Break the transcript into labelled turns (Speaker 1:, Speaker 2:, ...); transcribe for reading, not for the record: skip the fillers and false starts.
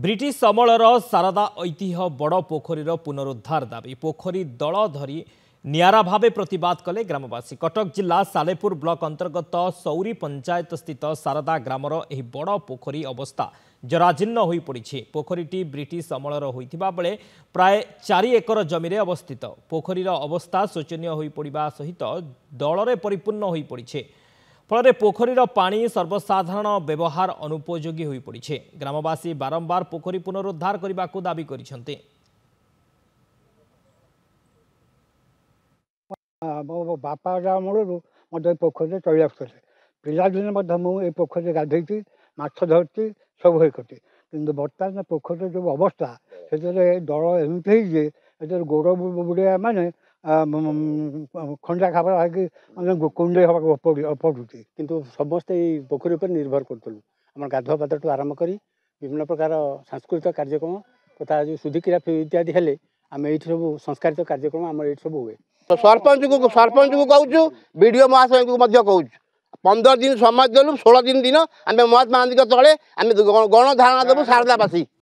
Speaker 1: British अमलर सारदा ऐतिह्य बड़ पोखरीर पुनरुद्धार दाबी पोखरी दल धरी नियारा भावे प्रतिवाद कले ग्रामवासी। कटक जिला सालेपुर ब्लॉक अंतर्गत सौरी पंचायत स्थित सारदा ग्रामर एही बड़ पोखरी अवस्था जराजीर्ण हो पड़ी। पोखरीटी ब्रिटिश अमलर होइथिबा बेले प्राय 4 एकर जमीन अवस्थित। पोखरीर अवस्था शोचनीय हो पड़ा सहित दलरे परिपूर्ण हो पड़ी। फल पोखरीर पानी सर्वसाधारण व्यवहार अनुपयोगी हो पड़ी। ग्रामवासी बारंबार पोखरी पुनरुद्धार करने को दाबी करिसेंते।
Speaker 2: मो बापा मूलर मत पोखरी चली आसुले पिलादिन मुझे पोखरी गाधे माछ धरती सब हो करती कि बर्तमान पोखरी जो अवस्था से दल एमती गोड़ बुड़िया माने खंडा खाबर कुंडे हवा पड़ू
Speaker 3: किंतु समस्ते पोखरी पर निर्भर करूँ आम गाधुआ पात्र आरंभ कर विभिन्न प्रकार सांस्कृतिक कार्यक्रम तथा जो शुद्धि क्रिया इत्यादि हेले आम ये सब संस्कारित कार्यक्रम आम ये सब हुए।
Speaker 4: सरपंच को कहूँ विडीओ महाशय को कहूँ 15 दिन समय देलु 16 दिन आम महात्मा गांधी तले आम गणधारणा देवु शारदावासी।